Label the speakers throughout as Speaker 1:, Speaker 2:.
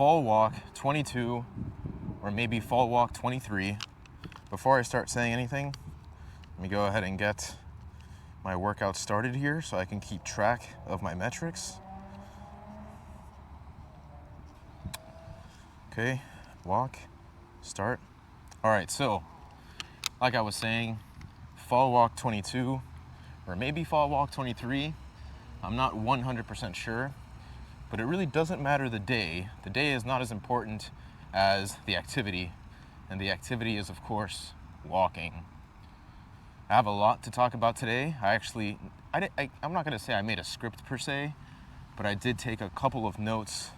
Speaker 1: fall walk 22 or maybe fall walk 23. Before I start saying anything, let me go ahead and get my workout started here so I can keep track of my metrics. Okay, walk, start. All right, so like I was saying, fall walk 22 or maybe fall walk 23. I'm not 100% sure, but it really doesn't matter the day. The day is not as important as the activity, and the activity is, of course, walking. I have a lot to talk about today. I'm not gonna say I made a script per se, but I did take a couple of notes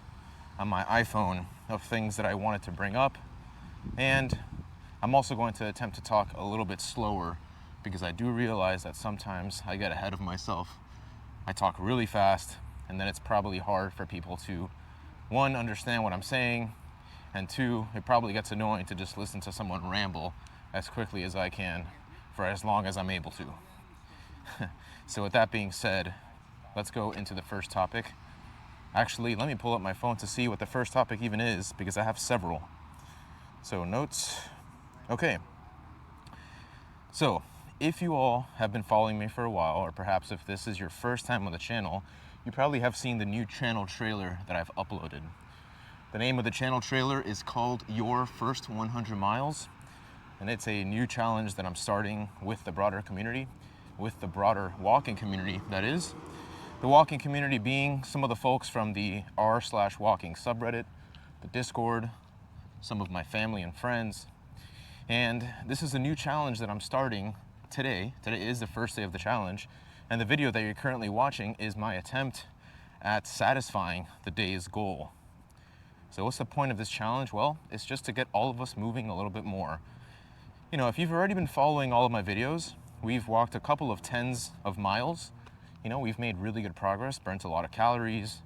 Speaker 1: on my iPhone of things that I wanted to bring up, and I'm also going to attempt to talk a little bit slower because I do realize that sometimes I get ahead of myself. I talk really fast, and then it's probably hard for people to, one, understand what I'm saying, and two, it probably gets annoying to just listen to someone ramble as quickly as I can for as long as I'm able to. So with that being said, let's go into the first topic. Actually, let me pull up my phone to see what the first topic even is because I have several. So notes. Okay. So if you all have been following me for a while, or perhaps if this is your first time on the channel, you probably have seen the new channel trailer that I've uploaded. The name of the channel trailer is called Your First 100 Miles, and it's a new challenge that I'm starting with the broader community, with the broader walking community, that is. The walking community being some of the folks from the r/walking subreddit, the Discord, some of my family and friends. And this is a new challenge that I'm starting today. Today is the first day of the challenge, and the video that you're currently watching is my attempt at satisfying the day's goal. So what's the point of this challenge? Well, it's just to get all of us moving a little bit more. You know, if you've already been following all of my videos, we've walked a couple of tens of miles. You know, we've made really good progress, burnt a lot of calories,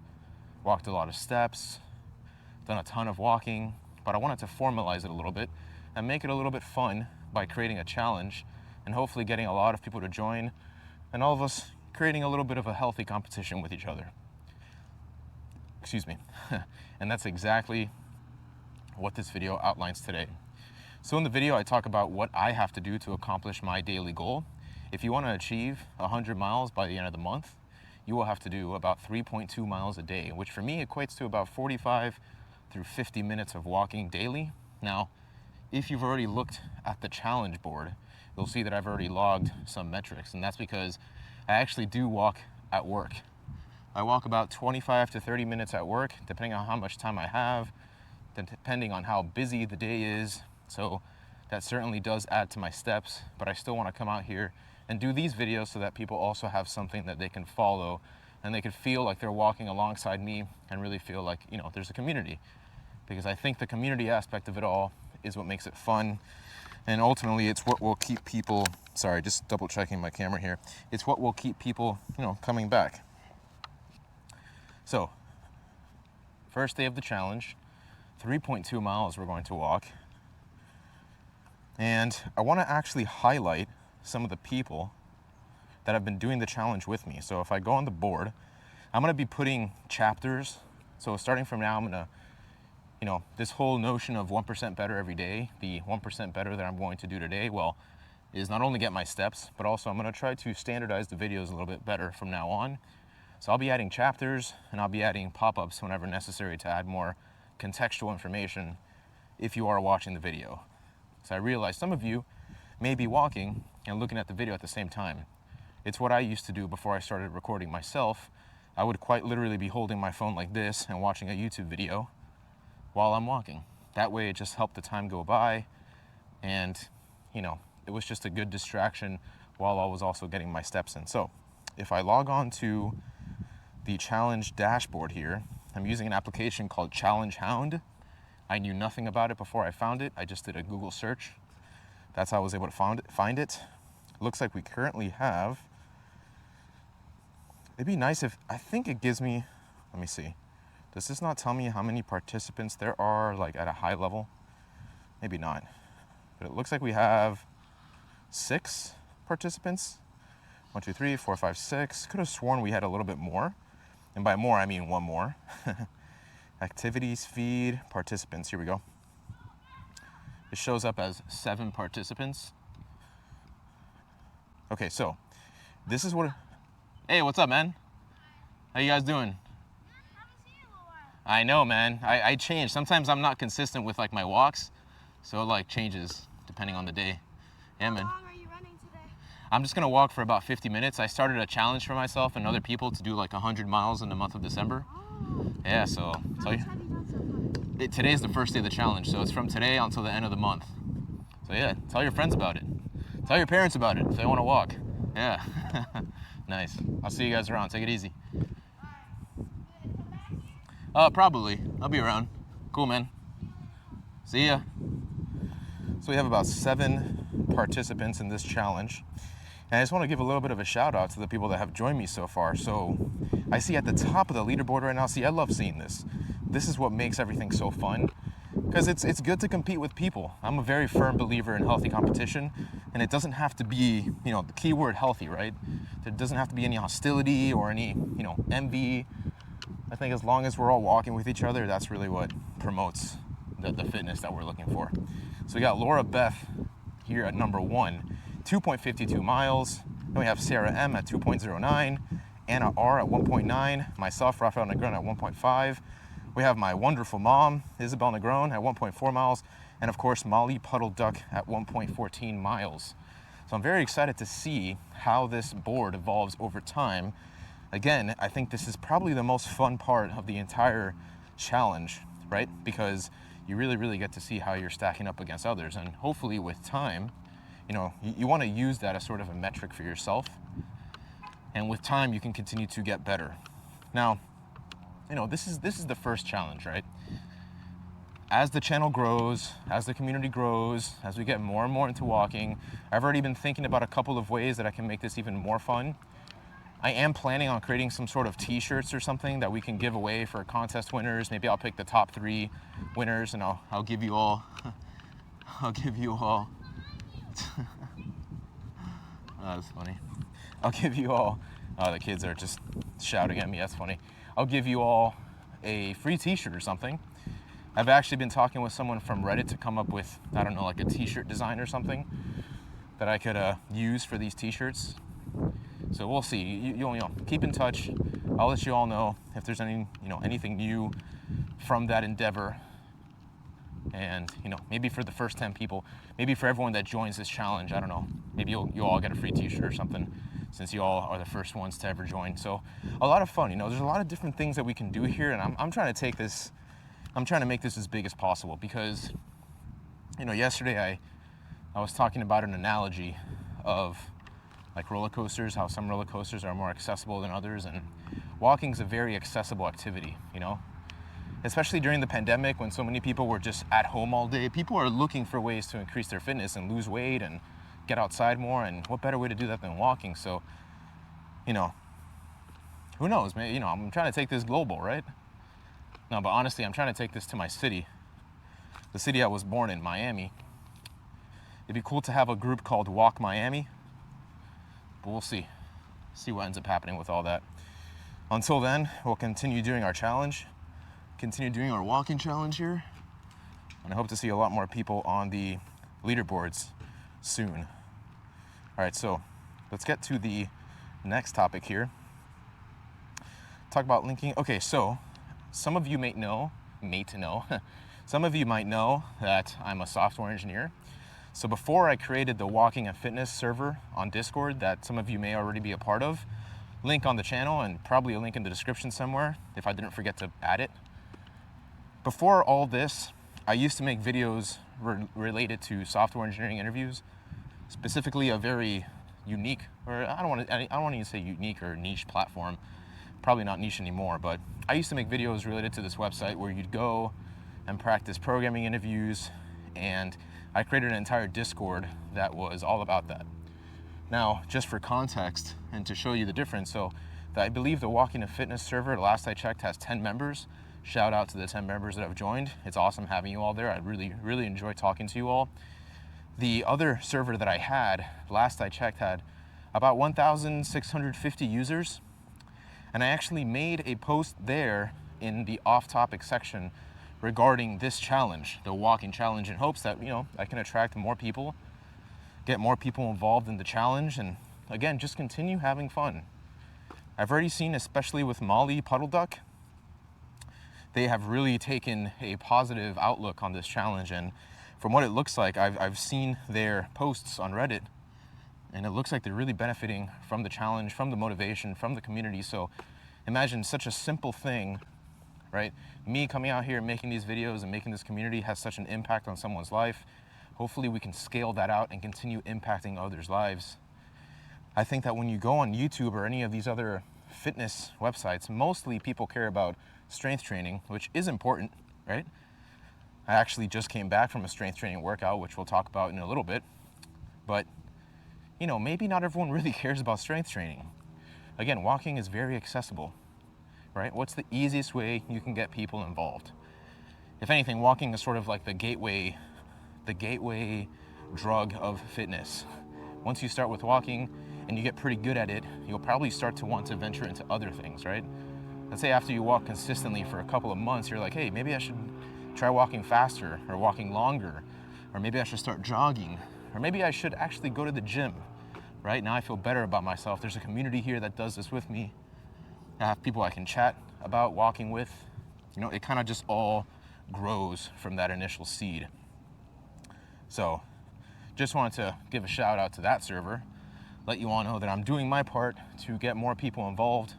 Speaker 1: walked a lot of steps, done a ton of walking, but I wanted to formalize it a little bit and make it a little bit fun by creating a challenge and hopefully getting a lot of people to join and all of us creating a little bit of a healthy competition with each other. Excuse me. And that's exactly what this video outlines today. So in the video, I talk about what I have to do to accomplish my daily goal. If you want to achieve 100 miles by the end of the month, you will have to do about 3.2 miles a day, which for me equates to about 45 through 50 minutes of walking daily. Now, if you've already looked at the challenge board, you'll see that I've already logged some metrics, and that's because I actually do walk at work. I walk about 25 to 30 minutes at work, depending on how much time I have, depending on how busy the day is. So that certainly does add to my steps, but I still want to come out here and do these videos so that people also have something that they can follow and they can feel like they're walking alongside me and really feel like, you know, there's a community. Because I think the community aspect of it all is what makes it fun. And ultimately, it's what will keep people, sorry, just double checking my camera here. It's what will keep people, you know, coming back. So, first day of the challenge, 3.2 miles we're going to walk. And I want to actually highlight some of the people that have been doing the challenge with me. So if I go on the board, I'm going to be putting chapters. So starting from now, I'm going to, you know, this whole notion of 1% better every day, the 1% better that I'm going to do today, well, is not only get my steps, but also I'm going to try to standardize the videos a little bit better from now on. So I'll be adding chapters and I'll be adding pop-ups whenever necessary to add more contextual information if you are watching the video. So I realize some of you may be walking and looking at the video at the same time. It's what I used to do before I started recording myself. I would quite literally be holding my phone like this and watching a YouTube video while I'm walking. That way it just helped the time go by, and you know, it was just a good distraction while I was also getting my steps in. So if I log on to the challenge dashboard here, I'm using an application called Challenge Hound. I knew nothing about it before I found it. I just did a Google search. That's how I was able to find it. Looks like we currently have, it'd be nice if, I think it gives me, let me see. Does this not tell me how many participants there are, like at a high level? Maybe not. But it looks like we have 6 participants. 1, 2, 3, 4, 5, 6. Could have sworn we had a little bit more. And by more, I mean one more. Activities feed, participants, here we go. It shows up as 7 participants. Okay, so this is what, hey, what's up, man? How you guys doing? I know, man. I change. Sometimes I'm not consistent with like my walks, so it like changes depending on the day. Yeah, man.
Speaker 2: How long are you running today?
Speaker 1: I'm just gonna walk for about 50 minutes. I started a challenge for myself and other people to do like 100 miles in the month of December.
Speaker 2: Oh.
Speaker 1: Yeah, so
Speaker 2: How much have you done so far?
Speaker 1: today's the first day of the challenge, so it's from today until the end of the month. So yeah, tell your friends about it. Tell your parents about it if they want to walk. Yeah. Nice. I'll see you guys around. Take it easy. Probably. I'll be around. Cool, man. See ya. So we have about 7 participants in this challenge. And I just want to give a little bit of a shout out to the people that have joined me so far. So I see at the top of the leaderboard right now, see, I love seeing this. This is what makes everything so fun, because it's good to compete with people. I'm a very firm believer in healthy competition, and it doesn't have to be, the key word healthy, right? There doesn't have to be any hostility or any, envy. I think as long as we're all walking with each other, that's really what promotes the fitness that we're looking for. So we got Laura Beth here at number 1, 2.52 miles. Then we have Sarah M at 2.09, Anna R at 1.9, myself, Rafael Negron, at 1.5. We have my wonderful mom, Isabel Negron, at 1.4 miles, and of course, Molly Puddle Duck at 1.14 miles. So I'm very excited to see how this board evolves over time. Again, I think this is probably the most fun part of the entire challenge, right? Because you really get to see how you're stacking up against others. And hopefully with time, you want to use that as sort of a metric for yourself. And with time, you can continue to get better. Now, this is the first challenge, right? As the channel grows, as the community grows, as we get more and more into walking, I've already been thinking about a couple of ways that I can make this even more fun. I am planning on creating some sort of t-shirts or something that we can give away for contest winners. Maybe I'll pick the top 3 winners and I'll give you all, oh, that's funny. I'll give you all, the kids are just shouting at me, that's funny. I'll give you all a free t-shirt or something. I've actually been talking with someone from Reddit to come up with, I don't know, like a t-shirt design or something that I could use for these t-shirts. So we'll see. You'll keep in touch. I'll let you all know if there's anything new from that endeavor. And maybe for the first 10 people, maybe for everyone that joins this challenge, I don't know, maybe you'll all get a free t-shirt or something, since you all are the first ones to ever join. So a lot of fun. There's a lot of different things that we can do here, and I'm trying to make this as big as possible, because yesterday I was talking about an analogy of like roller coasters, how some roller coasters are more accessible than others, and walking is a very accessible activity, especially during the pandemic when so many people were just at home all day. People are looking for ways to increase their fitness and lose weight and get outside more, and what better way to do that than walking? So, who knows, man? I'm trying to take this global, right? No, but honestly, I'm trying to take this to my city, the city I was born in, Miami. It'd be cool to have a group called Walk Miami, but we'll see what ends up happening with all that. Until then, we'll continue doing our challenge, continue doing our walking challenge here, and I hope to see a lot more people on the leaderboards soon. All right, so let's get to the next topic here. Talk about linking. Okay, so some of you some of you might know that I'm a software engineer. So before I created the walking and fitness server on Discord that some of you may already be a part of, link on the channel and probably a link in the description somewhere if I didn't forget to add it. Before all this, I used to make videos related to software engineering interviews, specifically a very unique, or I don't want to even say unique or niche platform, probably not niche anymore, but I used to make videos related to this website where you'd go and practice programming interviews, and I created an entire Discord that was all about that. Now, just for context and to show you the difference, so I believe the Walking and Fitness server, last I checked, has 10 members. Shout out to the 10 members that have joined. It's awesome having you all there. I really enjoy talking to you all. The other server that I had, last I checked, had about 1,650 users. And I actually made a post there in the off-topic section regarding this challenge, the walking challenge, in hopes that, I can attract more people, get more people involved in the challenge, and again, just continue having fun. I've already seen, especially with Molly Puddle Duck, they have really taken a positive outlook on this challenge, and from what it looks like, I've seen their posts on Reddit, and it looks like they're really benefiting from the challenge, from the motivation, from the community. So imagine such a simple thing, right? Me coming out here and making these videos and making this community has such an impact on someone's life. Hopefully we can scale that out and continue impacting others' lives. I think that when you go on YouTube or any of these other fitness websites, mostly people care about strength training, which is important, right? I actually just came back from a strength training workout, which we'll talk about in a little bit. But, maybe not everyone really cares about strength training. Again, walking is very accessible, right? What's the easiest way you can get people involved? If anything, walking is sort of like the gateway drug of fitness. Once you start with walking and you get pretty good at it, you'll probably start to want to venture into other things, right? Let's say after you walk consistently for a couple of months, you're like, hey, maybe I should try walking faster or walking longer, or maybe I should start jogging, or maybe I should actually go to the gym, right? Now I feel better about myself. There's a community here that does this with me. I have people I can chat about walking with. It kind of just all grows from that initial seed. So just wanted to give a shout out to that server, let you all know that I'm doing my part to get more people involved,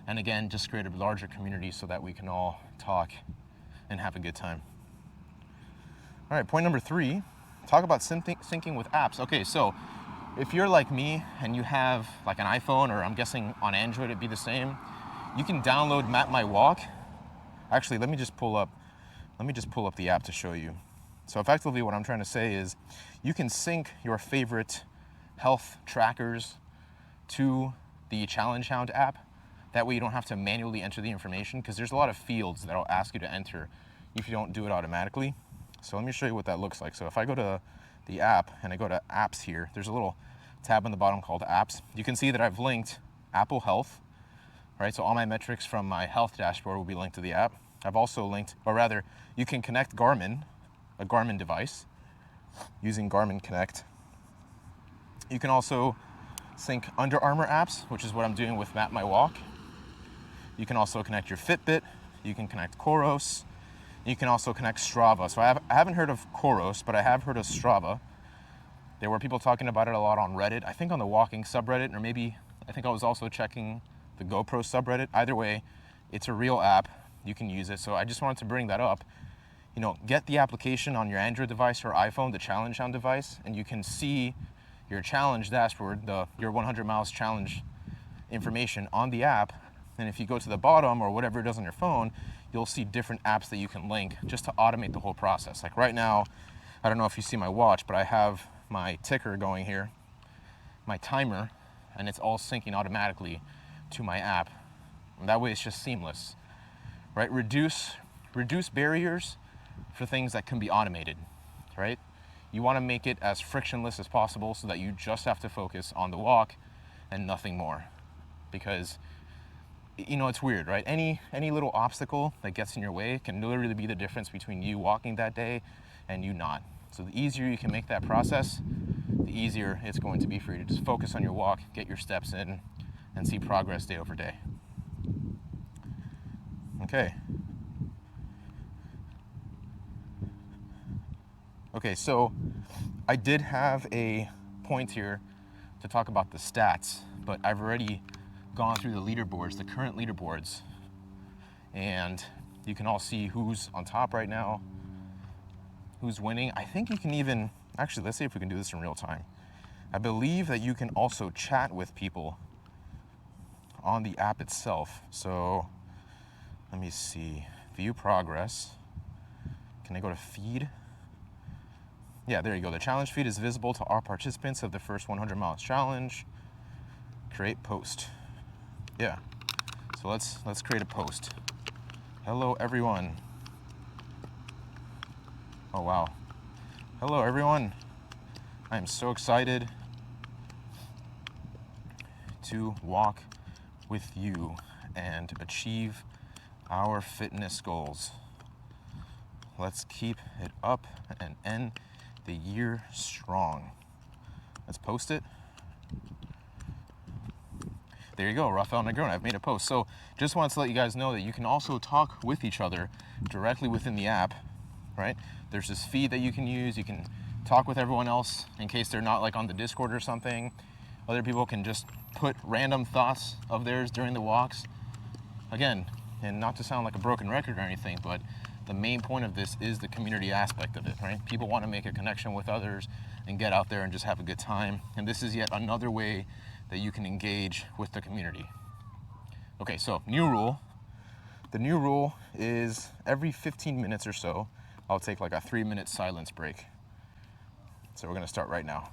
Speaker 1: and again, just create a larger community so that we can all talk and have a good time. All right, point number 3, talk about syncing with apps. Okay, so if you're like me and you have like an iPhone, or I'm guessing on Android it'd be the same, you can download Map My Walk. Actually, let me just pull up the app to show you. So effectively what I'm trying to say is you can sync your favorite health trackers to the Challenge Hound app. That way you don't have to manually enter the information, because there's a lot of fields that'll ask you to enter if you don't do it automatically. So let me show you what that looks like. So if I go to the app and I go to apps here, there's a little tab on the bottom called apps. You can see that I've linked Apple Health, right? So all my metrics from my health dashboard will be linked to the app. I've also linked, or rather, you can connect Garmin, a Garmin device, using Garmin Connect. You can also sync Under Armour apps, which is what I'm doing with Map My Walk. You can also connect your Fitbit. You can connect Coros. You can also connect Strava. So I haven't heard of Coros, but I have heard of Strava. There were people talking about it a lot on Reddit. I think on the walking subreddit, or maybe I think I was also checking the GoPro subreddit. Either way, it's a real app. You can use it. So I just wanted to bring that up. Get the application on your Android device or iPhone, the Challenge Hound device, and you can see your challenge dashboard, your 100 miles challenge information on the app. And if you go to the bottom or whatever it does on your phone, you'll see different apps that you can link just to automate the whole process. Like right now, I don't know if you see my watch, but I have my ticker going here, my timer, and it's all syncing automatically to my app. And that way it's just seamless, right? Reduce barriers for things that can be automated, right? You want to make it as frictionless as possible so that you just have to focus on the walk and nothing more. Because, it's weird, right? Any little obstacle that gets in your way can literally be the difference between you walking that day and you not. So the easier you can make that process, the easier it's going to be for you to just focus on your walk, get your steps in, and see progress day over day. Okay. Okay, so I did have a point here to talk about the stats, but I've already gone through the leaderboards, the current leaderboards, and you can all see who's on top right now, who's winning. I think you can even, actually, let's see if we can do this in real time. I believe that you can also chat with people on the app itself. So let me see, view progress. Can I go to feed? Yeah, there you go. The challenge feed is visible to all participants of the first 100 miles challenge. Create post. Yeah. So let's create a post. Hello everyone. Oh wow. Hello everyone. I am so excited to walk with you and achieve our fitness goals. Let's keep it up and end the year strong. Let's post it. There you go, Rafael Negroni. I've made a post. So just wanted to let you guys know that you can also talk with each other directly within the app, right? There's this feed that you can use. You can talk with everyone else in case they're not like on the Discord or something. Other people can just put random thoughts of theirs during the walks. Again, and not to sound like a broken record or anything, but the main point of this is the community aspect of it, right? People want to make a connection with others and get out there and just have a good time. And this is yet another way that you can engage with the community. Okay, so new rule. The new rule is every 15 minutes or so, I'll take like a 3-minute silence break. So we're gonna start right now.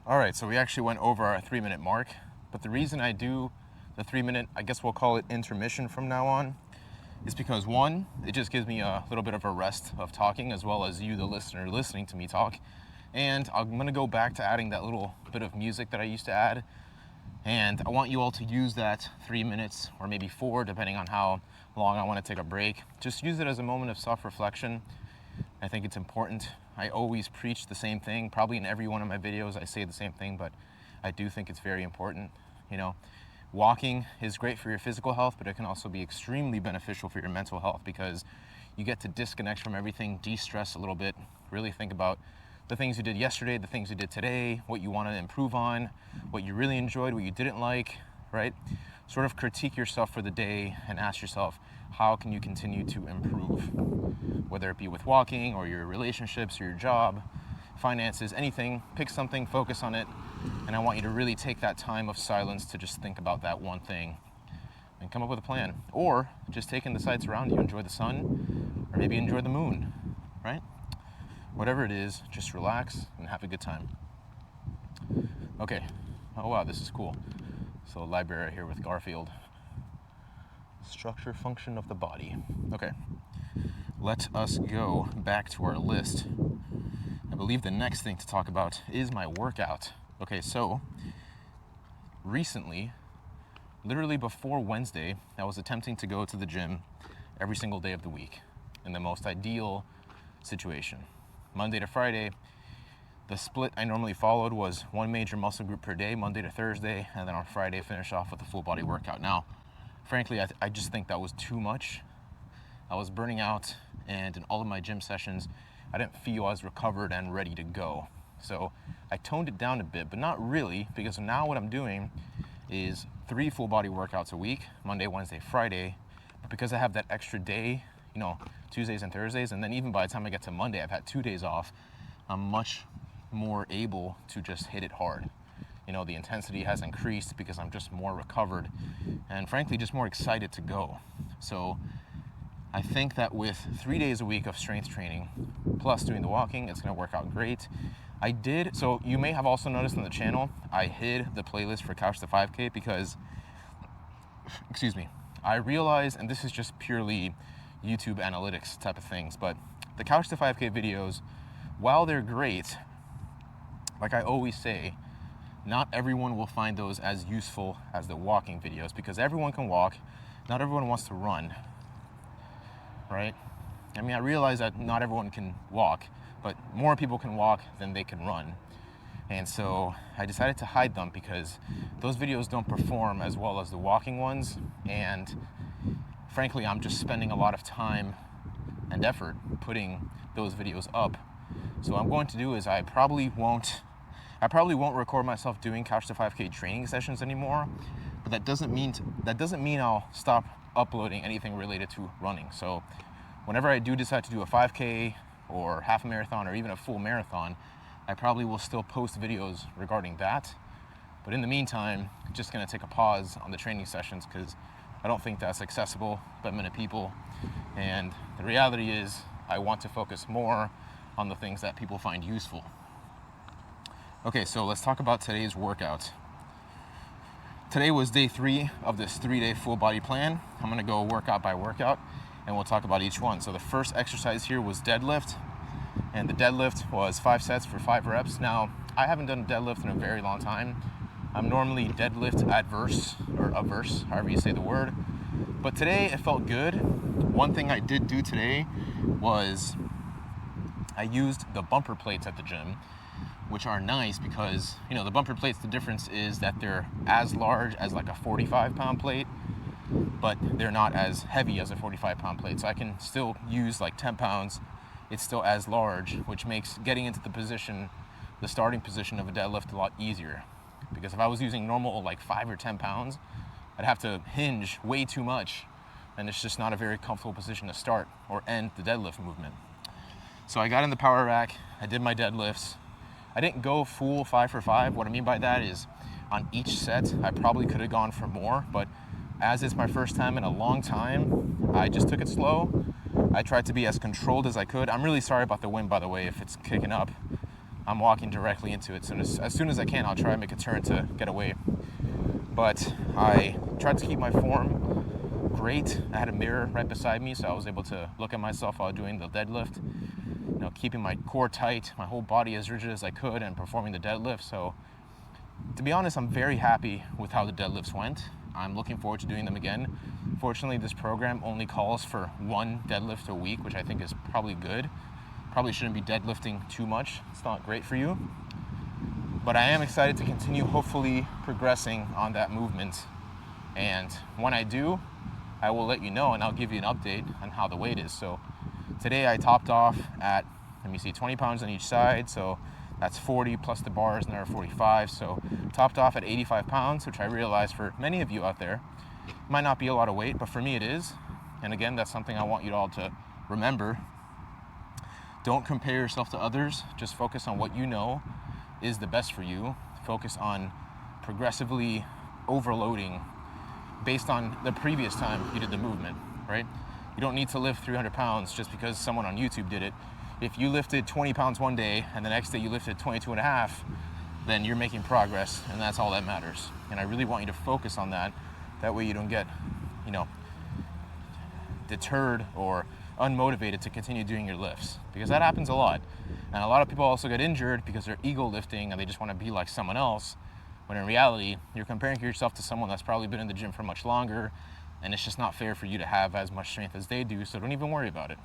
Speaker 1: All right, so we actually went over our 3-minute mark, but the reason I do the 3-minute, I guess we'll call it intermission from now on, is because one, it just gives me a little bit of a rest of talking as well as you, the listener, listening to me talk. And I'm gonna go back to adding that little bit of music that I used to add. And I want you all to use that 3 minutes or maybe 4, depending on how long I wanna take a break. Just use it as a moment of self-reflection. I think it's important. I always preach the same thing. Probably in every one of my videos I say the same thing, but I do think it's very important. You know, walking is great for your physical health, but it can also be extremely beneficial for your mental health because You get to disconnect from everything, de-stress a little bit, really think about the things you did yesterday, the things you did today, what you want to improve on, what you really enjoyed, what you didn't like, right? Sort of critique yourself for the day and ask yourself, how can you continue to improve? Whether it be with walking or your relationships or your job, finances, anything, pick something, focus on it, and I want you to really take that time of silence to just think about that one thing and come up with a plan. Or just take in the sights around you, enjoy the sun, or maybe enjoy the moon, right? Whatever it is, just relax and have a good time. Okay, oh wow, this is cool. So library here with Garfield. Structure, function of the body. Okay, let us go back to our list. I believe the next thing to talk about is my workout. Okay, so recently, literally before Wednesday, I was attempting to go to the gym every single day of the week in the most ideal situation. Monday to Friday, the split I normally followed was one major muscle group per day, Monday to Thursday, and then on Friday finish off with a full body workout. Now, frankly, I just think that was too much. I was burning out, and in all of my gym sessions, I didn't feel as recovered and ready to go. So I toned it down a bit, but not really, because now what I'm doing is 3 full body workouts a week, Monday, Wednesday, Friday. But because I have that extra day, Tuesdays and Thursdays, and then even by the time I get to Monday, I've had 2 days off, I'm much more able to just hit it hard. The intensity has increased because I'm just more recovered and frankly, just more excited to go. So I think that with 3 days a week of strength training, plus doing the walking, it's gonna work out great. So you may have also noticed on the channel, I hid the playlist for Couch to 5K because, I realized, and this is just purely YouTube analytics type of things, but the Couch to 5K videos, while they're great, like I always say, not everyone will find those as useful as the walking videos because everyone can walk, not everyone wants to run, right? I mean, I realize that not everyone can walk, but more people can walk than they can run. And so I decided to hide them because those videos don't perform as well as the walking ones. And frankly, I'm just spending a lot of time and effort putting those videos up. So what I'm going to do is I probably won't record myself doing Couch to 5K training sessions anymore, but that doesn't mean I'll stop uploading anything related to running. So whenever I do decide to do a 5K or half a marathon or even a full marathon, I probably will still post videos regarding that. But in the meantime, just gonna take a pause on the training sessions because I don't think that's accessible to many people. And the reality is I want to focus more on the things that people find useful. Okay, so let's talk about today's workout. Today was day 3 of this 3-day full body plan. I'm gonna go workout by workout and we'll talk about each one. So the first exercise here was deadlift, and the deadlift was 5 sets for 5 reps. Now, I haven't done a deadlift in a very long time. I'm normally deadlift averse, however you say the word. But today it felt good. One thing I did do today was I used the bumper plates at the gym, which are nice because, the bumper plates, the difference is that they're as large as like a 45-pound plate, but they're not as heavy as a 45-pound plate. So I can still use like 10 pounds. It's still as large, which makes getting into the starting position of a deadlift a lot easier. Because if I was using normal like 5 or 10 pounds, I'd have to hinge way too much, and it's just not a very comfortable position to start or end the deadlift movement. So I got in the power rack, I did my deadlifts. I didn't go full 5 for 5. What I mean by that is on each set, I probably could have gone for more, but as it's my first time in a long time, I just took it slow. I tried to be as controlled as I could. I'm really sorry about the wind, by the way, if it's kicking up. I'm walking directly into it. So as soon as I can, I'll try and make a turn to get away. But I tried to keep my form great. I had a mirror right beside me, so I was able to look at myself while doing the deadlift. Keeping my core tight, my whole body as rigid as I could, and performing the deadlift. So to be honest, I'm very happy with how the deadlifts went. I'm looking forward to doing them again. Fortunately, this program only calls for 1 deadlift a week, which I think is probably good. Probably shouldn't be deadlifting too much. It's not great for you. But I am excited to continue hopefully progressing on that movement. And when I do, I will let you know and I'll give you an update on how the weight is. So Today I topped off at, let me see, 20 pounds on each side, so that's 40 plus the bars, another 45. So topped off at 85 pounds, which I realize for many of you out there might not be a lot of weight, but for me it is. And again, that's something I want you all to remember. Don't compare yourself to others. Just focus on what you know is the best for you. Focus on progressively overloading based on the previous time you did the movement, right? You don't need to lift 300 pounds just because someone on YouTube did it. If you lifted 20 pounds one day and the next day you lifted 22 and a half, then you're making progress, and that's all that matters. And I really want you to focus on that. That way you don't get, deterred or unmotivated to continue doing your lifts, because that happens a lot. And a lot of people also get injured because they're ego lifting and they just want to be like someone else, when in reality, you're comparing yourself to someone that's probably been in the gym for much longer, and it's just not fair for you to have as much strength as they do, so don't even worry about it.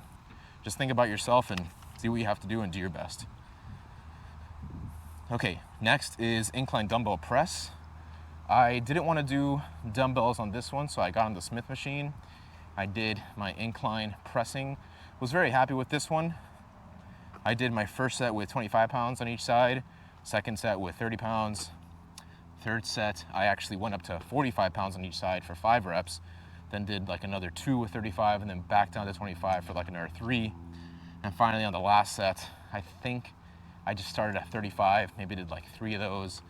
Speaker 1: Just think about yourself and see what you have to do and do your best. Okay, next is incline dumbbell press. I didn't want to do dumbbells on this one, so I got on the Smith machine. I did my incline pressing. Was very happy with this one. I did my first set with 25 pounds on each side, second set with 30 pounds. Third set, I actually went up to 45 pounds on each side for 5 reps, then did like another 2 with 35, and then back down to 25 for like another 3. And finally on the last set, I think I just started at 35, maybe did like 3 of those,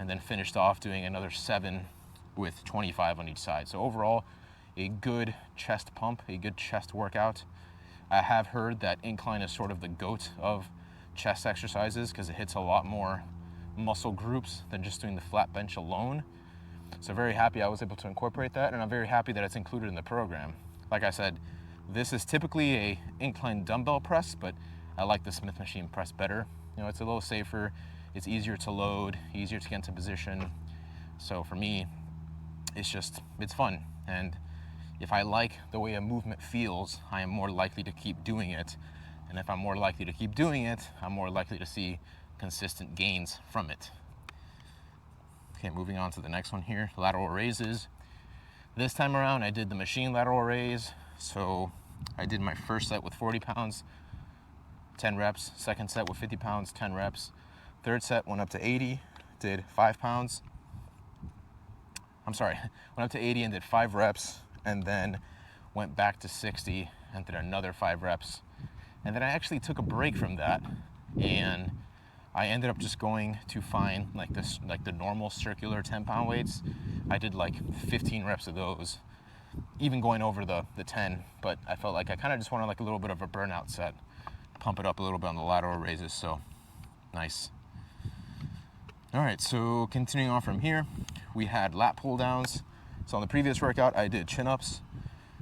Speaker 1: and then finished off doing another 7 with 25 on each side. So overall, a good chest pump, a good chest workout. I have heard that incline is sort of the GOAT of chest exercises because it hits a lot more muscle groups than just doing the flat bench alone. So very happy I was able to incorporate that, and I'm very happy that it's included in the program. Like I said, this is typically a incline dumbbell press, but I like the Smith machine press better. It's a little safer, it's easier to load, easier to get into position. So for me, it's fun. And if I like the way a movement feels, I am more likely to keep doing it. And if I'm more likely to keep doing it, I'm more likely to see consistent gains from it. Okay, moving on to the next one here, lateral raises. This time around, I did the machine lateral raise. So I did my first set with 40 pounds, 10 reps. Second set with 50 pounds, 10 reps. Third set went up to 80, did 5 pounds. Went up to 80 and did 5 reps, and then went back to 60 and did another 5 reps. And then I actually took a break from that, and I ended up just going to find like the normal circular 10-pound weights. I did like 15 reps of those, even going over the 10, but I felt like I kind of just wanted like a little bit of a burnout set, pump it up a little bit on the lateral raises, so nice. All right, so continuing on from here, we had lat pull downs. So on the previous workout, I did chin-ups.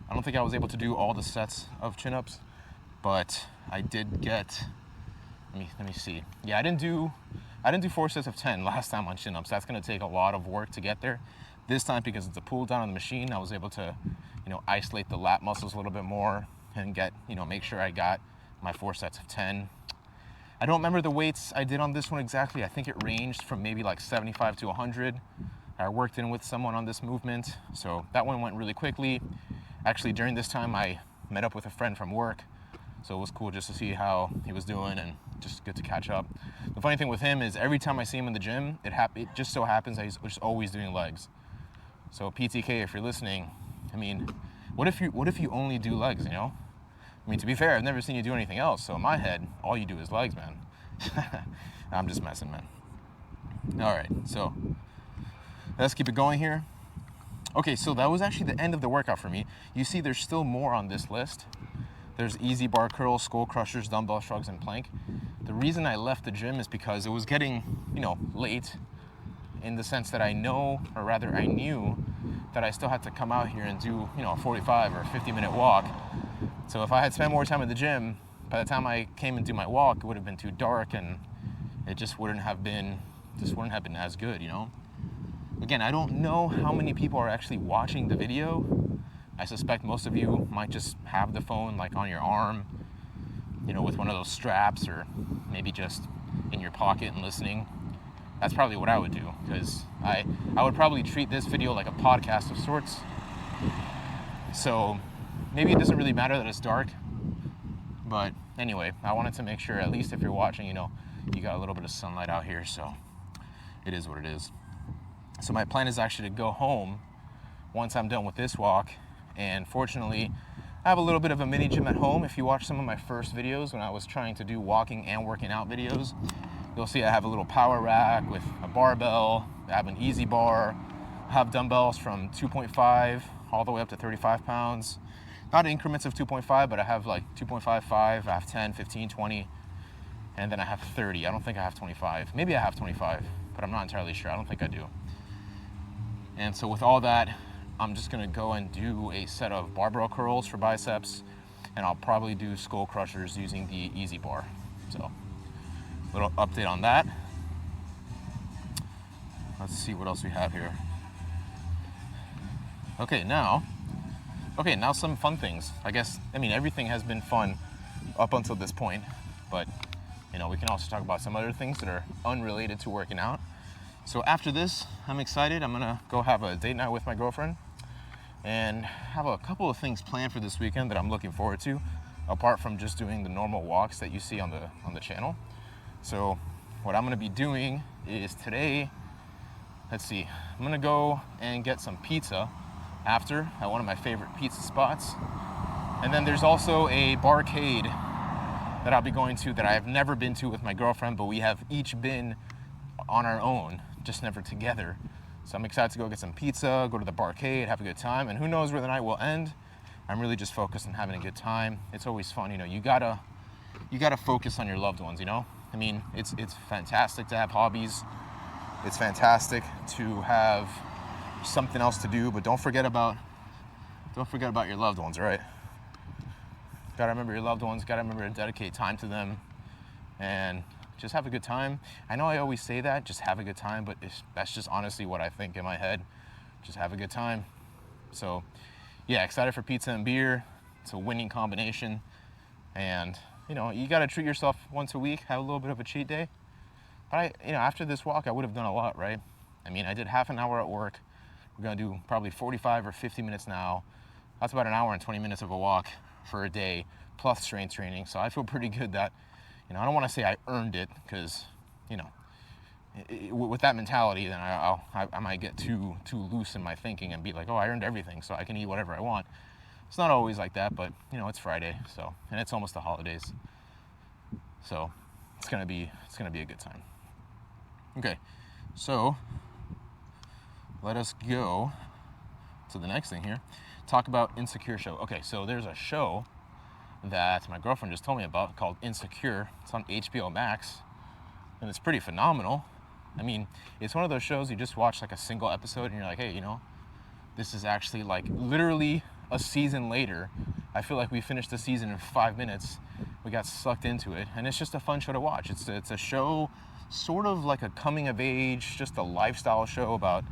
Speaker 1: I don't think I was able to do all the sets of chin-ups, but I did get, let me see. Yeah, I didn't do 4 sets of 10 last time on chin-ups. That's gonna take a lot of work to get there. This time, because it's a pull down on the machine, I was able to, isolate the lat muscles a little bit more and get, make sure I got my 4 sets of 10. I don't remember the weights I did on this one exactly. I think it ranged from maybe like 75 to 100. I worked in with someone on this movement, so that one went really quickly. Actually, during this time, I met up with a friend from work, so it was cool just to see how he was doing and just good to catch up. The funny thing with him is every time I see him in the gym, it just so happens that he's just always doing legs. So PTK, if you're listening, what if you only do legs, to be fair, I've never seen you do anything else, so in my head, all you do is legs, man. I'm just messing, man. All right, so let's keep it going here. Okay, so that was actually the end of the workout for me. You see there's still more on this list. There's easy bar curls, skull crushers, dumbbell shrugs, and plank. The reason I left the gym is because it was getting, late, in the sense that I knew that I still had to come out here and do, a 45 or 50-minute walk. So if I had spent more time in the gym, by the time I came and do my walk, it would have been too dark, and it just wouldn't have been as good, Again, I don't know how many people are actually watching the video. I suspect most of you might just have the phone like on your arm, with one of those straps, or maybe just in your pocket and listening. That's probably what I would do, because I would probably treat this video like a podcast of sorts. So maybe it doesn't really matter that it's dark. But anyway, I wanted to make sure, at least if you're watching, you know, you got a little bit of sunlight out here, so it is what it is. So my plan is actually to go home once I'm done with this walk, and fortunately, I have a little bit of a mini gym at home. If you watch some of my first videos when I was trying to do walking and working out videos, you'll see I have a little power rack with a barbell, I have an easy bar, I have dumbbells from 2.5 all the way up to 35 pounds. Not increments of 2.5, but I have like 2.5, 5, I have 10, 15, 20, and then I have 30. I don't think I have 25. Maybe I have 25, but I'm not entirely sure. I don't think I do. And so with all that, I'm just gonna go and do a set of barbell curls for biceps, and I'll probably do skull crushers using the easy bar. So, little update on that. Let's see what else we have here. Okay, now some fun things. I guess, I mean, everything has been fun up until this point, but you know, we can also talk about some other things that are unrelated to working out. So after this, I'm excited. I'm gonna go have a date night with my girlfriend and have a couple of things planned for this weekend that I'm looking forward to, apart from just doing the normal walks that you see on the channel. So what I'm gonna be doing is today, let's see, I'm gonna go and get some pizza after at one of my favorite pizza spots. And then there's also a barcade that I'll be going to that I have never been to with my girlfriend, but we have each been on our own, just never together. So I'm excited to go get some pizza, go to the barcade, have a good time, and who knows where the night will end. I'm really just focused on having a good time. It's always fun, you know, you gotta focus on your loved ones, you know? I mean, it's fantastic to have hobbies. It's fantastic to have something else to do, but don't forget about your loved ones, right? Gotta remember your loved ones, gotta remember to dedicate time to them, and just have a good time. I know I always say that, just have a good time, but that's just honestly what I think in my head. Just have a good time. So yeah, excited for pizza and beer. It's a winning combination. And you know, you gotta treat yourself once a week, have a little bit of a cheat day. But after this walk, I would have done a lot, right? I mean, I did half an hour at work. We're gonna do probably 45 or 50 minutes now. That's about an hour and 20 minutes of a walk for a day, plus strength training. So I feel pretty good that, I don't want to say I earned it, because, with that mentality, then I might get too loose in my thinking and be like, oh, I earned everything, so I can eat whatever I want. It's not always like that, but it's Friday, so, and it's almost the holidays, so it's gonna be a good time. Okay, so let us go to the next thing here. Talk about Insecure show. Okay, so there's a show that my girlfriend just told me about called Insecure. It's on HBO Max, and it's pretty phenomenal. I mean, it's one of those shows you just watch like a single episode and you're like, hey, this is actually like literally a season later. I feel like we finished the season in 5 minutes. We got sucked into it, and it's just a fun show to watch. It's a show sort of like a coming of age, just a lifestyle show about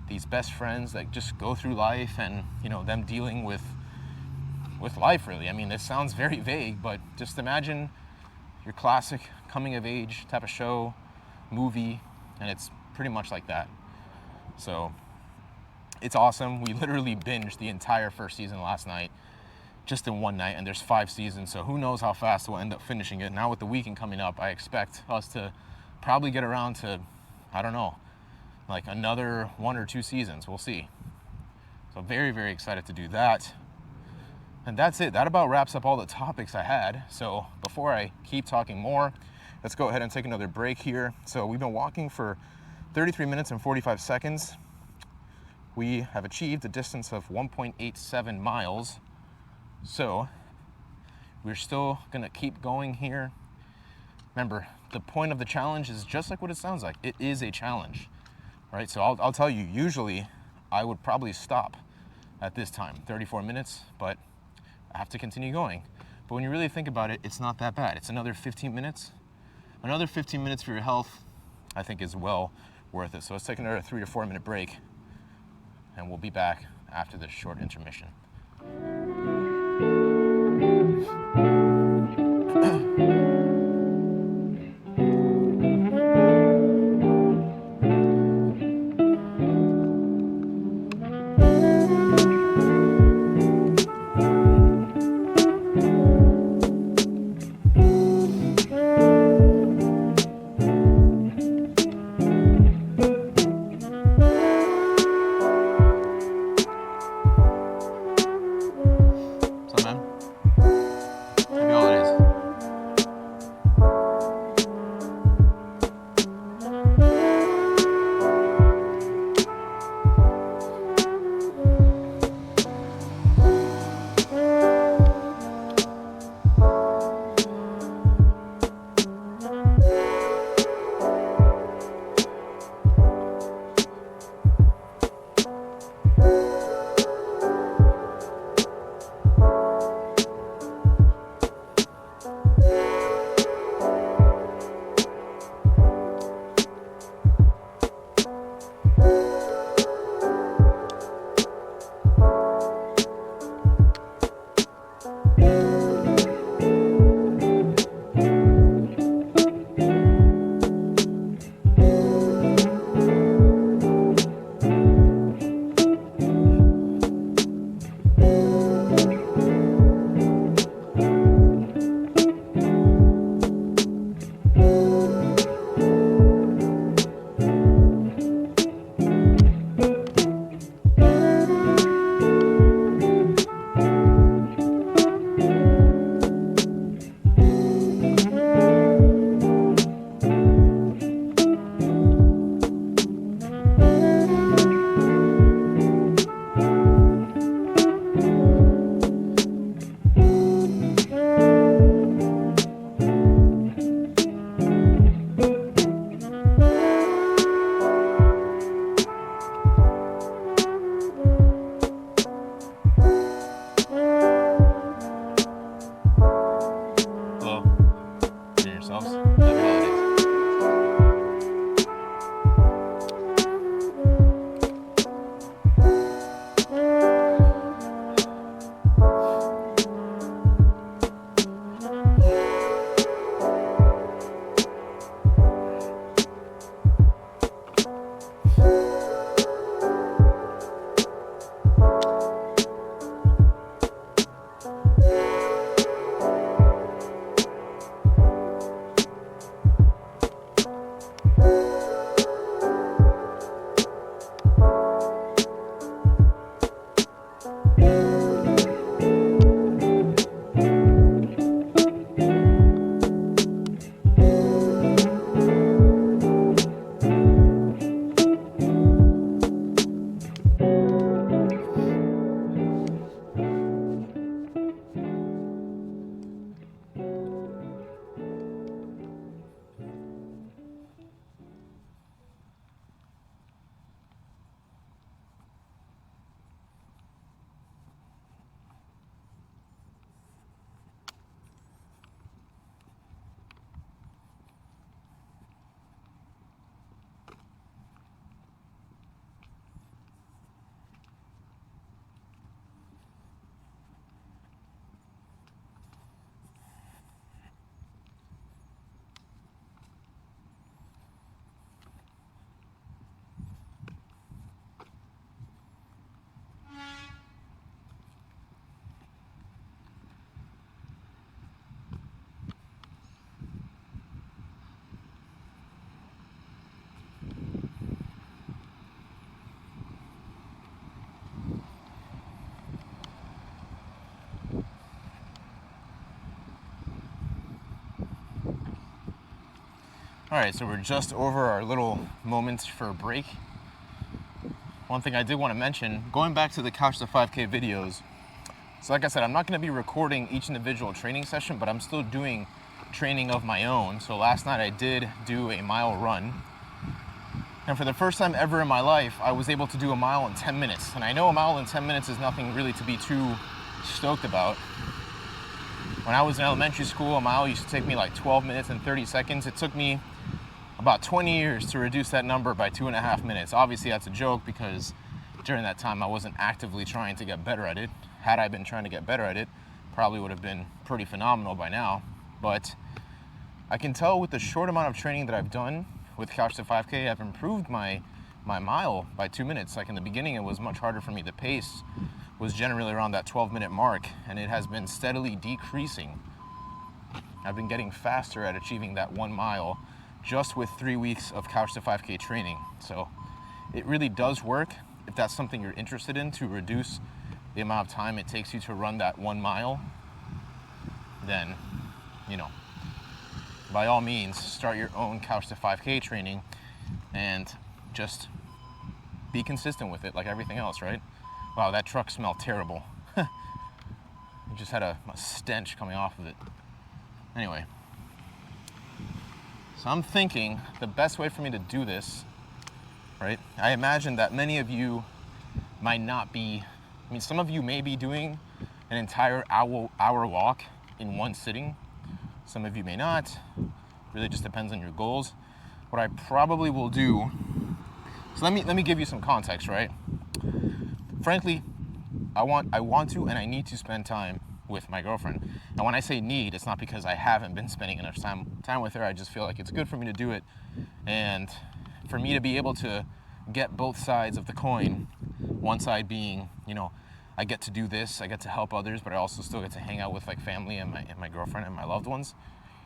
Speaker 1: these best friends that just go through life and, them dealing with life, really. I mean, this sounds very vague, but just imagine your classic coming of age type of show, movie, and it's pretty much like that. So it's awesome. We literally binged the entire first season last night, just in one night, and there's 5 seasons, so who knows how fast we'll end up finishing it. Now with the weekend coming up, I expect us to probably get around to, I don't know, like another 1 or 2 seasons. We'll see. So very, very excited to do that. And that's it. That about wraps up all the topics I had. So before I keep talking more, let's go ahead and take another break here. So we've been walking for 33 minutes and 45 seconds. We have achieved a distance of 1.87 miles. So we're still gonna keep going here. Remember, the point of the challenge is just like what it sounds like. It is a challenge, right? So I'll tell you, usually I would probably stop at this time, 34 minutes, but I have to continue going. But when you really think about it, it's not that bad. It's another 15 minutes. Another 15 minutes for your health, I think, is well worth it. So let's take another 3 to 4 minute break, and we'll be back after this short intermission. All right, so we're just over our little moments for a break. One thing I did want to mention, going back to the Couch to 5K videos, so like I said, I'm not going to be recording each individual training session, but I'm still doing training of my own. So last night I did do a mile run. And for the first time ever in my life, I was able to do a mile in 10 minutes. And I know a mile in 10 minutes is nothing really to be too stoked about. When I was in elementary school, a mile used to take me like 12 minutes and 30 seconds. It took me about 20 years to reduce that number by 2.5 minutes. Obviously that's a joke because during that time I wasn't actively trying to get better at it. Had I been trying to get better at it, probably would have been pretty phenomenal by now. But I can tell with the short amount of training that I've done with Couch to 5K, I've improved my mile by 2 minutes. Like in the beginning, it was much harder for me. The pace was generally around that 12-minute mark, and it has been steadily decreasing. I've been getting faster at achieving that 1 mile just with 3 weeks of Couch to 5K training. So it really does work. If that's something you're interested in, to reduce the amount of time it takes you to run that 1 mile, then, you know, by all means, start your own Couch to 5K training and just be consistent with it like everything else, right? Wow, that truck smelled terrible. It just had a stench coming off of it. Anyway, so I'm thinking the best way for me to do this, right? I imagine that many of you might not be, I mean, some of you may be doing an entire hour walk in one sitting. Some of you may not. Really just depends on your goals. What I probably will do, so let me give you some context, right? Frankly, I want to and I need to spend time with my girlfriend. And when I say need, it's not because I haven't been spending enough time with her. I just feel like it's good for me to do it, and for me to be able to get both sides of the coin. One side being, you know, I get to do this, I get to help others, but I also still get to hang out with like family and my girlfriend and my loved ones.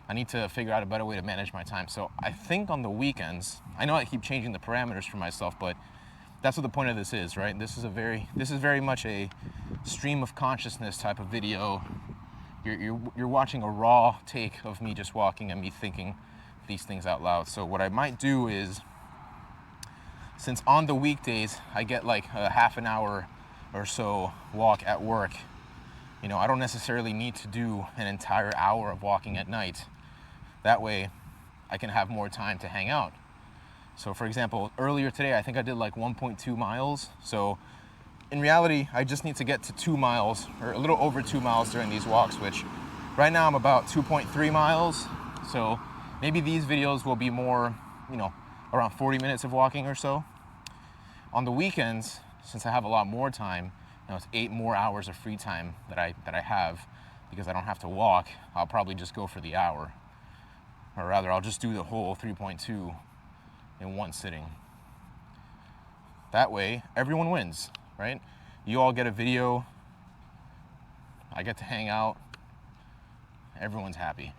Speaker 1: I need to figure out a better way to manage my time. So I think on the weekends, I know I keep changing the parameters for myself, but that's what the point of this is, right? This is very much a stream of consciousness type of video. You're watching a raw take of me just walking and me thinking these things out loud. So what I might do is, since on the weekdays I get like a half an hour or so walk at work, you know, I don't necessarily need to do an entire hour of walking at night. That way I can have more time to hang out. So for example, earlier today, I think I did like 1.2 miles. So in reality, I just need to get to 2 miles or a little over 2 miles during these walks, which right now I'm about 2.3 miles. So maybe these videos will be more, you know, around 40 minutes of walking or so. On the weekends, since I have a lot more time, you know, it's 8 more hours of free time that I have because I don't have to walk. I'll probably just go for the hour, or rather I'll just do the whole 3.2 in one sitting. That way everyone wins, right? You all get a video, I get to hang out, everyone's happy.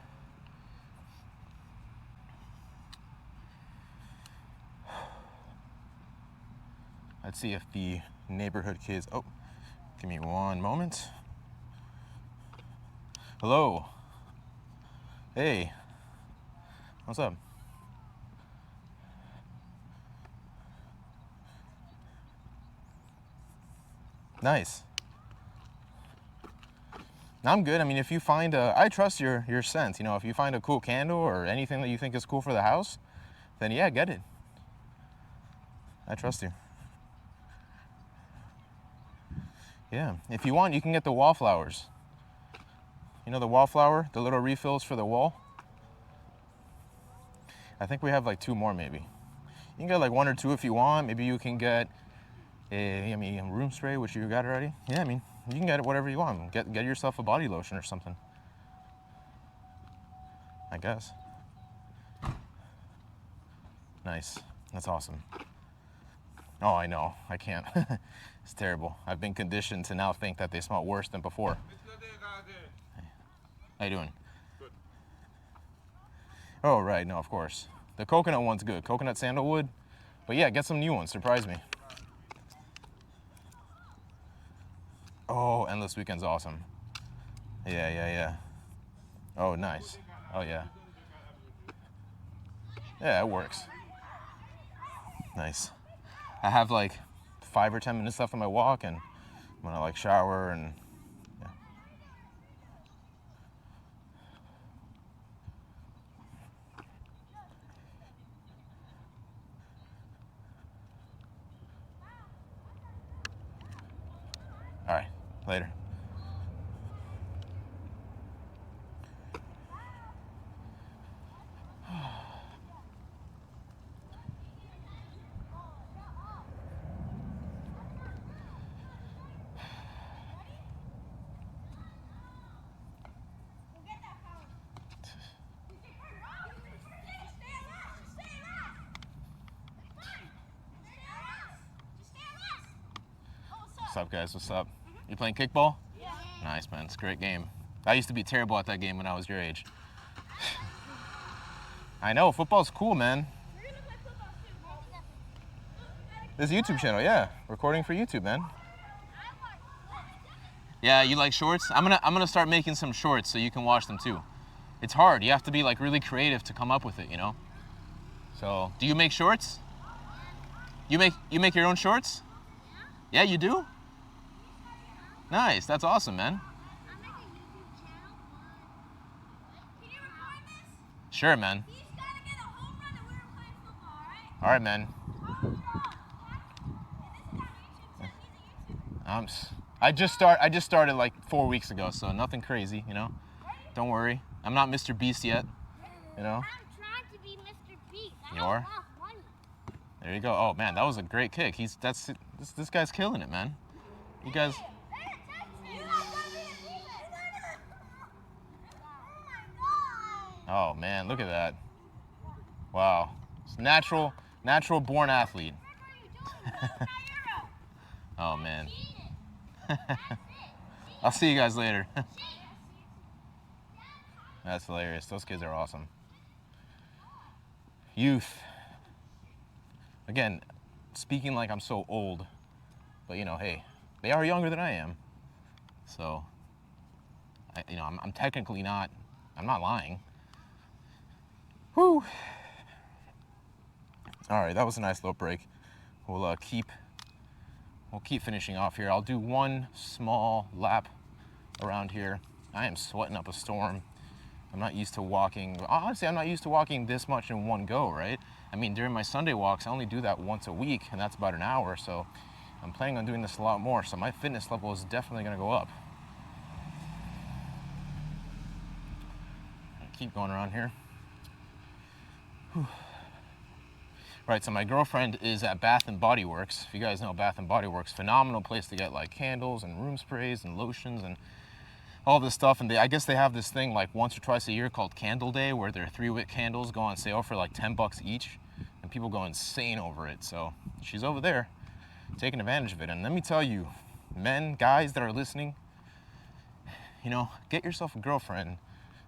Speaker 1: Let's see if the neighborhood kids, oh, give me one moment. Hello. Hey. What's up? Nice. I'm good. I mean, if you find I trust your sense. You know, if you find a cool candle or anything that you think is cool for the house, then yeah, get it. I trust you. Yeah, if you want, you can get the wallflowers. You know the wallflower, the little refills for the wall? I think we have like 2 more maybe. You can get like 1 or 2 if you want. Maybe you can get a room spray, which you got already. Yeah, I mean, you can get whatever you want. Get yourself a body lotion or something, I guess. Nice. That's awesome. Oh, I know. I can't. It's terrible. I've been conditioned to now think that they smell worse than before. How you doing? Good. Oh, right. No, of course. The coconut one's good. Coconut sandalwood. But yeah, get some new ones. Surprise me. Oh, Endless Weekend's awesome. Yeah. Oh, nice. Oh, yeah. Yeah, it works. Nice. I have like 5 or 10 minutes left on my walk, and I'm gonna like shower and yeah. All right, later. What's up, guys? What's up? You playing kickball?
Speaker 2: Yeah.
Speaker 1: Nice, man. It's a great game. I used to be terrible at that game when I was your age. I know, football's cool, man.
Speaker 2: We're gonna play football soon.
Speaker 1: This YouTube channel, yeah. Recording for YouTube, man. Yeah, you like shorts? I'm gonna start making some shorts so you can watch them too. It's hard. You have to be like really creative to come up with it, you know? So, do you make shorts? You make your own shorts? Yeah, you do? Nice. That's awesome, man.
Speaker 2: I'm making a YouTube channel. Can you record this?
Speaker 1: Sure, man.
Speaker 2: He's gotta get a home run and we're playing football, alright?
Speaker 1: All right, man.
Speaker 2: And this is how YouTube.
Speaker 1: I just started like 4 weeks ago, so nothing crazy, you know. Don't worry. I'm not Mr. Beast yet, you know.
Speaker 2: I'm trying to be Mr. Beast.
Speaker 1: You are? There you go. Oh man, that was a great kick. This guy's killing it, man. You guys. Oh man, look at that. Wow. It's natural born athlete. Oh man. I'll see you guys later. That's hilarious. Those kids are awesome. Youth. Again, speaking like I'm so old, but you know, hey, they are younger than I am. So, I'm technically not, I'm not lying. Whew. All right, that was a nice little break. We'll keep finishing off here. I'll do one small lap around here. I am sweating up a storm. I'm not used to walking. Honestly, I'm not used to walking this much in one go, right? I mean, during my Sunday walks, I only do that once a week, and that's about an hour. So I'm planning on doing this a lot more. So my fitness level is definitely going to go up. Keep going around here. Whew. Right, so my girlfriend is at Bath and Body Works. If you guys know Bath and Body Works, phenomenal place to get like candles and room sprays and lotions and all this stuff. And I guess they have this thing like once or twice a year called Candle Day, where their 3-wick candles go on sale for like $10 each, and people go insane over it. So she's over there taking advantage of it. And let me tell you, men, guys that are listening, get yourself a girlfriend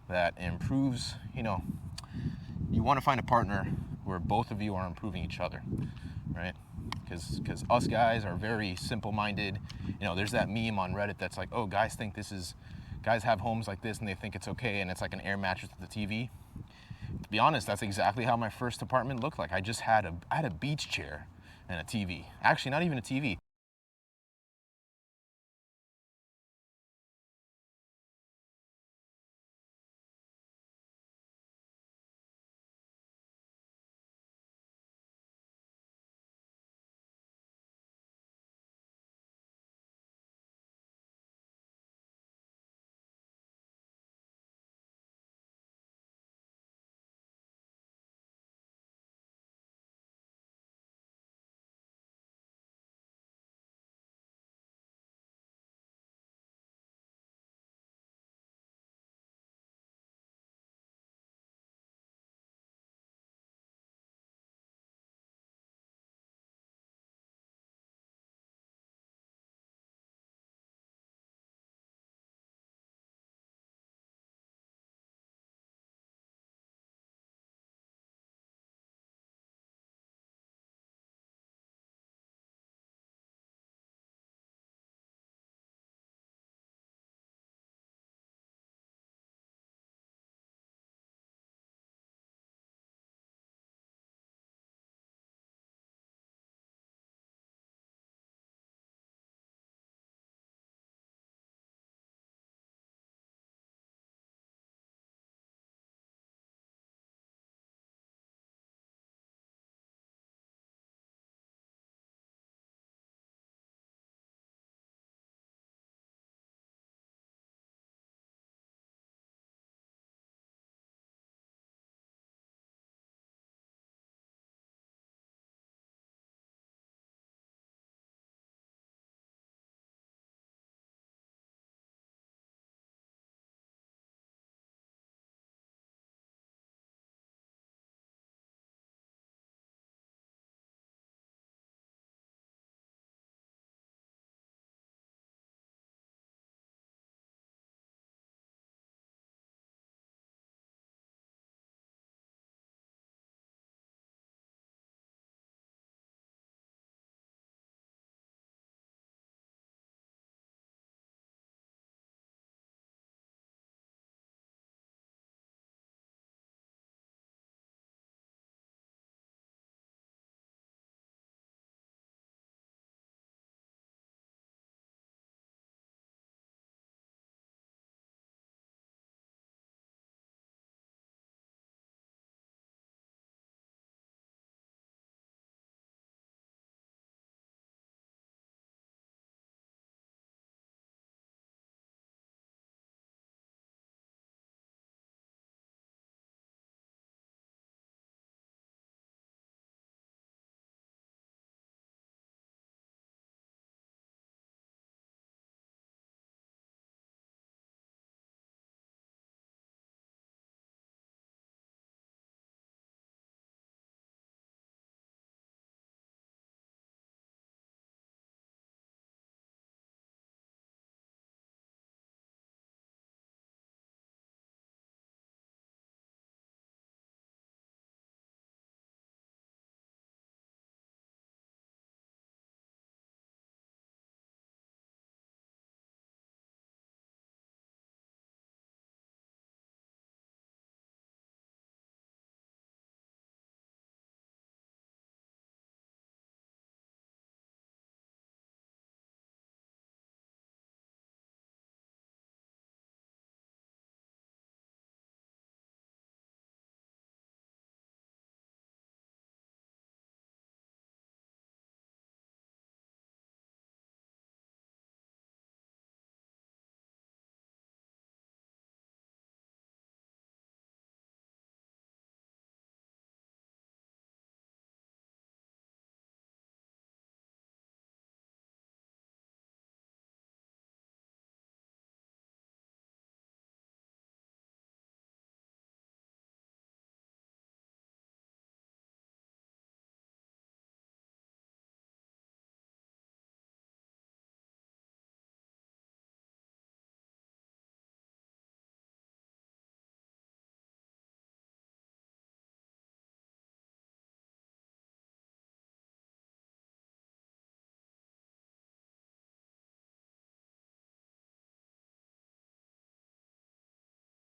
Speaker 1: that improves. You want to find a partner where both of you are improving each other, right? Because us guys are very simple-minded. There's that meme on Reddit that's like, oh, guys have homes like this and they think it's okay, and it's like an air mattress with a TV. To be honest, that's exactly how my first apartment looked like. I had a beach chair and a TV. Actually, not even a TV.